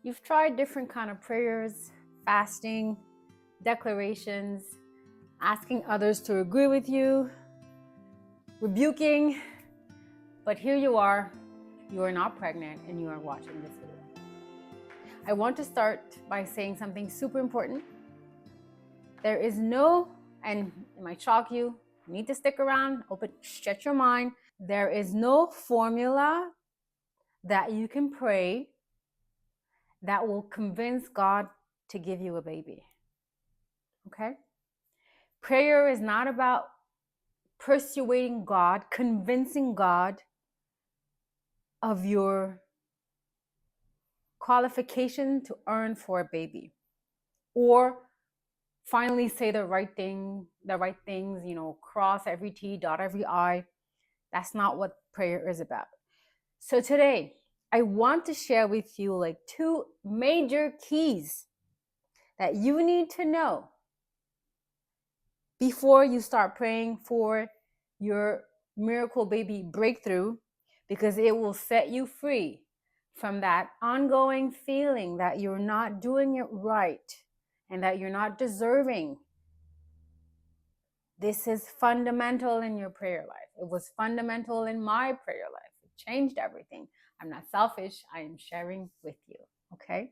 You've tried different kind of prayers, fasting, declarations, asking others to agree with you, rebuking, but here you are not pregnant and you are watching this video. I want to start by saying something super important. There is no, and it might shock you, you need to stick around, stretch your mind. There is no formula that you can pray that will convince God to give you a baby. Okay? Prayer is not about persuading God, convincing God of your qualification to earn for a baby, or finally say the right things, cross every T, dot every I. That's not what prayer is about. So today, I want to share with you like 2 major keys that you need to know before you start praying for your miracle baby breakthrough, because it will set you free from that ongoing feeling that you're not doing it right and that you're not deserving. This is fundamental in your prayer life. It was fundamental in my prayer life. It changed everything. I'm not selfish. I am sharing with you. Okay?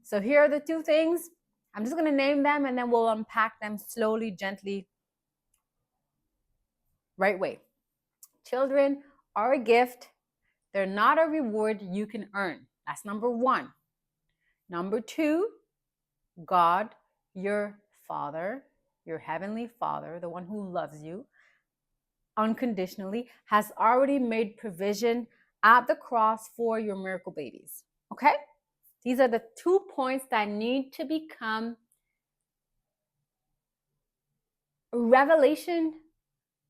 So here are the 2 things. I'm just going to name them and then we'll unpack them slowly, gently, right way. Children are a gift. They're not a reward you can earn. That's number 1. Number 2, God, your Father, your Heavenly Father, the one who loves you unconditionally, has already made provision at the cross for your miracle babies. Okay? These are the 2 points that need to become a revelation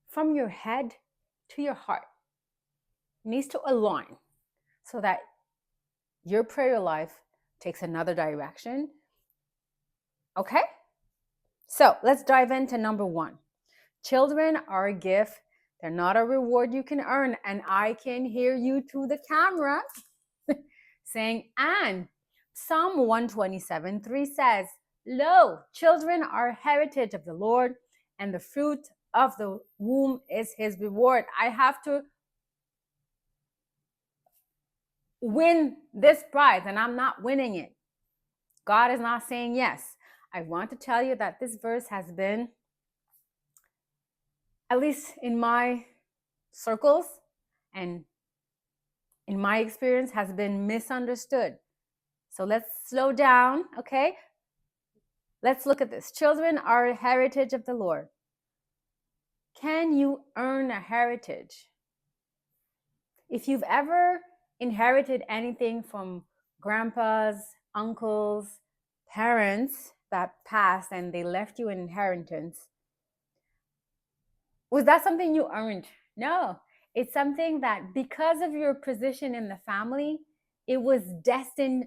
from your head to your heart. It needs to align so that your prayer life takes another direction. Okay? So let's dive into number 1. Children are a gift. They're not a reward you can earn. And I can hear you through the camera saying, and Psalm 127:3 says, lo, children are a heritage of the Lord, and the fruit of the womb is his reward. I have to win this prize, and I'm not winning it. God is not saying yes. I want to tell you that this verse has been, at least in my circles and in my experience, has been misunderstood. So let's slow down, okay? Let's look at this. Children are a heritage of the Lord. Can you earn a heritage? If you've ever inherited anything from grandpas, uncles, parents that passed and they left you an inheritance, was that something you earned? No. It's something that because of your position in the family, it was destined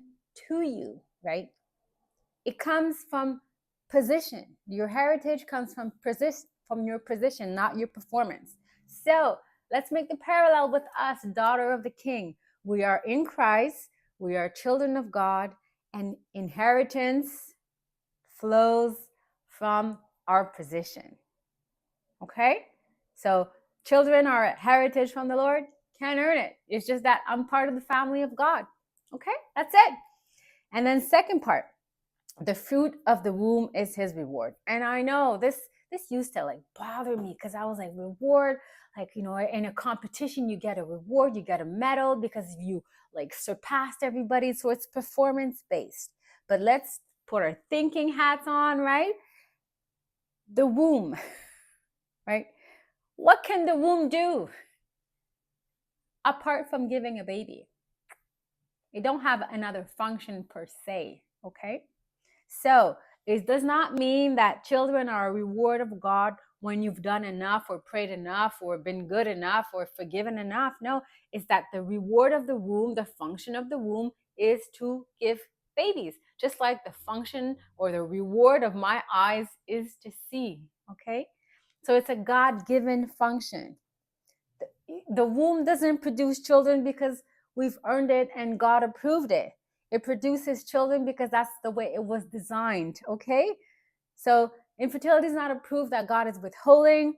to you, right? It comes from position. Your heritage comes from your position, not your performance. So let's make the parallel with us, daughter of the King. We are in Christ. We are children of God, and inheritance flows from our position. Okay? So children are a heritage from the Lord. Can't earn it. It's just that I'm part of the family of God. Okay? That's it. And then second part, the fruit of the womb is his reward. And I know this used to like bother me because I was like, reward, like, in a competition, you get a reward, you get a medal because you like surpassed everybody. So it's performance based. But let's put our thinking hats on, right? The womb, right? What can the womb do apart from giving a baby? It don't have another function per se, okay? So it does not mean that children are a reward of God when you've done enough or prayed enough or been good enough or forgiven enough. No, it's that the reward of the womb, the function of the womb is to give babies, just like the function or the reward of my eyes is to see, okay? So it's a God-given function. The womb doesn't produce children because we've earned it and God approved it. It produces children because that's the way it was designed, okay? So infertility is not a proof that God is withholding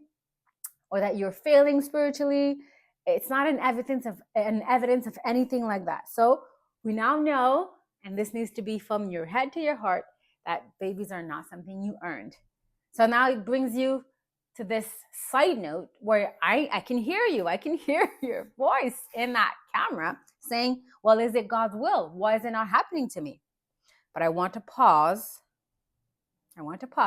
or that you're failing spiritually. It's not an evidence of anything like that. So we now know, and this needs to be from your head to your heart, that babies are not something you earned. So now it brings you to this side note where I can hear you. I can hear your voice in that camera saying, well, is it God's will? Why is it not happening to me? But I want to pause.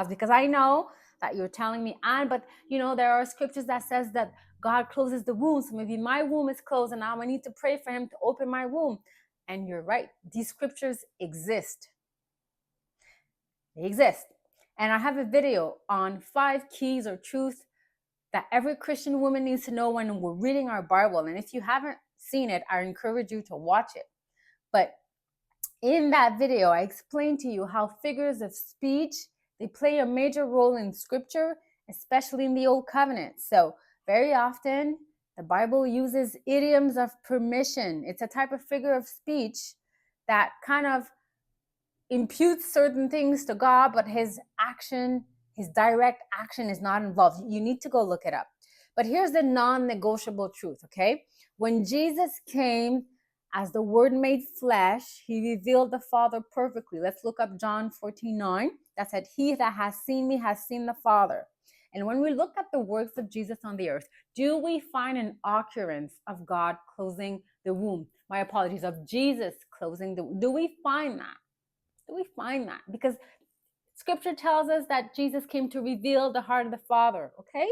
Because I know that you're telling me, but there are scriptures that says that God closes the womb. So maybe my womb is closed and now I need to pray for him to open my womb. And you're right. These scriptures exist. They exist. And I have a video on 5 keys or truths that every Christian woman needs to know when we're reading our Bible. And if you haven't seen it, I encourage you to watch it. But in that video, I explained to you how figures of speech, they play a major role in scripture, especially in the Old Covenant. So very often, the Bible uses idioms of permission. It's a type of figure of speech that kind of imputes certain things to God, but his direct action is not involved. You need to go look it up. But here's the non-negotiable truth, okay? When Jesus came as the Word made flesh, he revealed the Father perfectly. Let's look up John 14:9. That said, he that has seen me has seen the Father. And when we look at the works of Jesus on the earth, do we find an occurrence of God closing the womb? My apologies, of Jesus closing the womb. Do we find that? Because scripture tells us that Jesus came to reveal the heart of the Father, okay?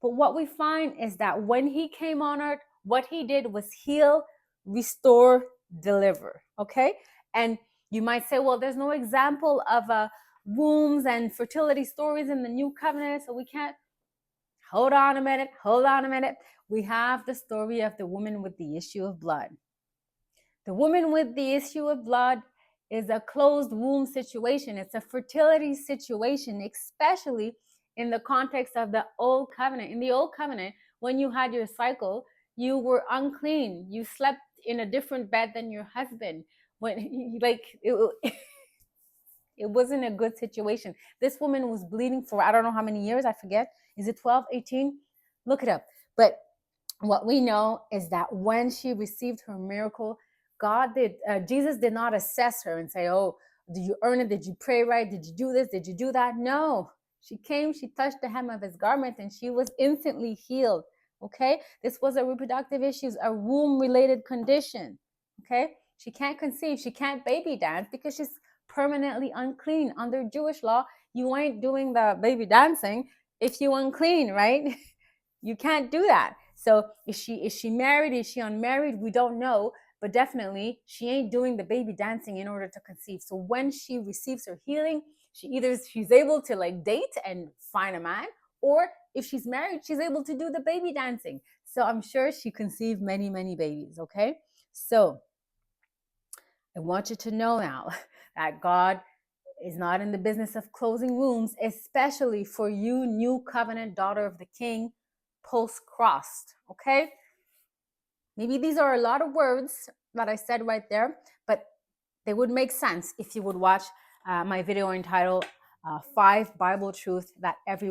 But what we find is that when he came on earth, what he did was heal, restore, deliver, okay? And you might say, well, there's no example of wombs and fertility stories in the New Covenant, so we can't. Hold on a minute. We have the story of the woman with the issue of blood. The woman with the issue of blood is a closed womb situation. It's a fertility situation, especially in the context of the Old Covenant. In the Old Covenant, when you had your cycle, you were unclean. You slept in a different bed than your husband. It wasn't a good situation. This woman was bleeding for, I don't know how many years, I forget. Is it 12, 18? Look it up. But what we know is that when she received her miracle, Jesus did not assess her and say, oh, did you earn it? Did you pray right? Did you do this? Did you do that? No. She came, she touched the hem of his garment, and she was instantly healed. Okay? This was a reproductive issue, a womb-related condition. Okay? She can't conceive. She can't baby dance because she's permanently unclean. Under Jewish law, you ain't doing the baby dancing if you unclean, right? You can't do that. So is she married? Is she unmarried? We don't know, but definitely she ain't doing the baby dancing in order to conceive. So when she receives her healing, she's able to date and find a man, or if she's married, she's able to do the baby dancing. So I'm sure she conceived many, many babies, okay? So I want you to know now that God is not in the business of closing wombs, especially for you, new covenant daughter of the King, post-cross, okay? Maybe these are a lot of words that I said right there, but they would make sense if you would watch my video entitled 5 Bible Truths that every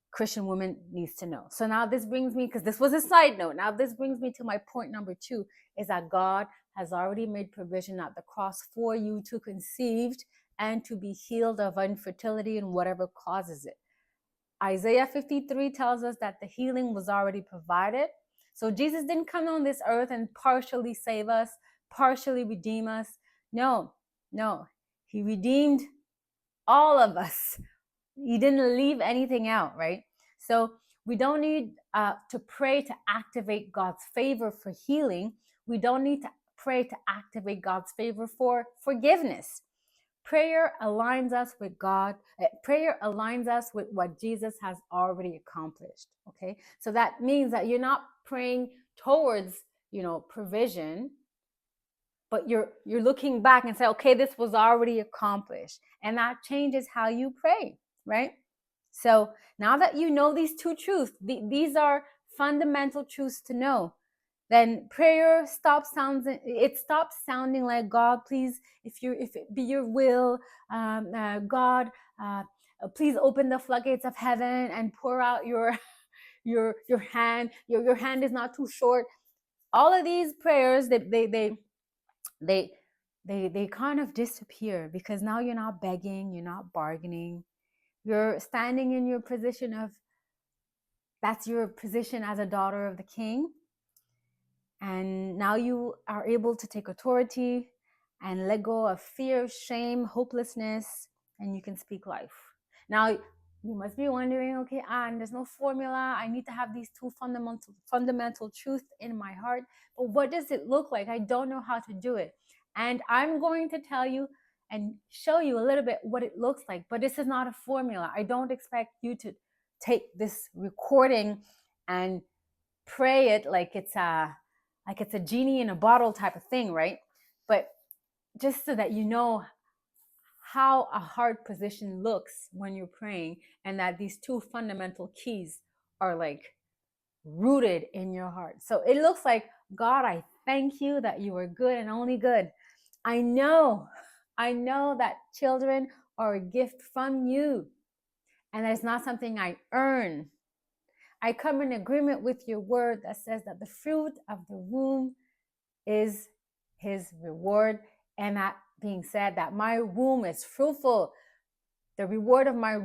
Christian woman needs to know. So now this brings me, because this was a side note, now this brings me to my point number 2, is that God has already made provision at the cross for you to conceive and to be healed of infertility and whatever causes it. Isaiah 53 tells us that the healing was already provided. So Jesus didn't come on this earth and partially save us, partially redeem us. No. He redeemed all of us. He didn't leave anything out, right? So we don't need to pray to activate God's favor for healing. We don't need to pray to activate God's favor for forgiveness. Prayer aligns us with God. Prayer aligns us with what Jesus has already accomplished. Okay, so that means that you're not praying towards, provision, but you're looking back and say, okay, this was already accomplished, and that changes how you pray, right? So now that you know these 2 truths, these are fundamental truths to know. then prayer stops sounding like, God, please, if it be your will, God, please open the floodgates of heaven and pour out your hand. Your hand is not too short. All of these prayers, they kind of disappear, because now you're not begging, you're not bargaining, you're standing in your position of, that's your position as a daughter of the King. And now you are able to take authority and let go of fear, shame, hopelessness, and you can speak life. Now, you must be wondering, okay, and there's no formula. I need to have these two fundamental truths in my heart. But what does it look like? I don't know how to do it. And I'm going to tell you and show you a little bit what it looks like. But this is not a formula. I don't expect you to take this recording and pray it like it's a genie in a bottle type of thing, right? But just so that you know how a heart position looks when you're praying, and that these two fundamental keys are like rooted in your heart. So it looks like, God, I thank you that you are good and only good. I know that children are a gift from you, and that it's not something I earn. I come in agreement with your word that says that the fruit of the womb is his reward. And that being said, that my womb is fruitful. The reward of my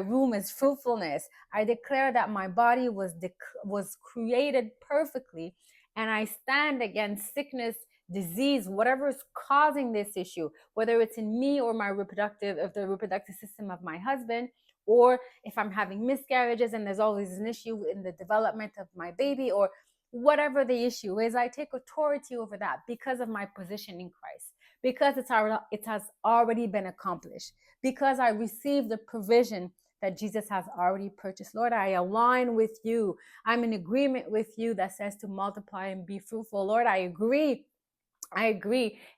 womb is fruitfulness. I declare that my body was created perfectly, and I stand against sickness, disease, whatever is causing this issue, whether it's in me or the reproductive system of my husband, or if I'm having miscarriages and there's always an issue in the development of my baby, or whatever the issue is, I take authority over that because of my position in Christ, because it has already been accomplished, because I received the provision that Jesus has already purchased. Lord, I align with you. I'm in agreement with you that says to multiply and be fruitful. Lord, I agree,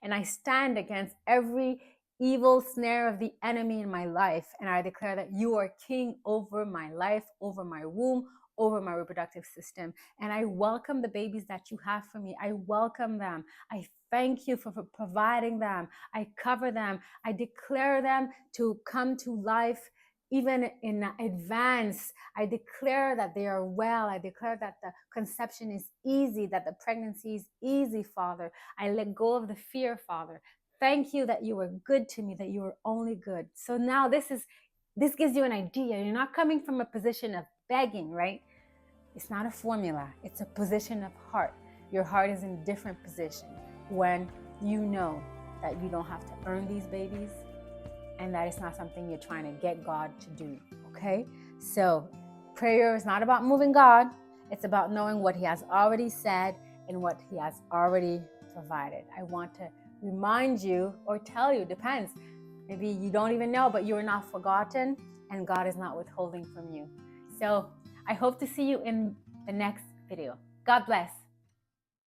and I stand against every evil snare of the enemy in my life, and I declare that you are king over my life, over my womb, over my reproductive system. And I welcome the babies that you have for me. I welcome them. I thank you for providing them. I cover them. I declare them to come to life even in advance. I declare that they are well. I declare that the conception is easy, that the pregnancy is easy, Father. I let go of the fear, Father. Thank you that you are good to me, that you are only good. So now this gives you an idea. You're not coming from a position of begging, right? It's not a formula. It's a position of heart. Your heart is in a different position when you know that you don't have to earn these babies, and that it's not something you're trying to get God to do, okay? So prayer is not about moving God. It's about knowing what he has already said and what he has already provided. I want to remind you, or tell you, depends. Maybe you don't even know, but you are not forgotten, and God is not withholding from you. So I hope to see you in the next video. God bless.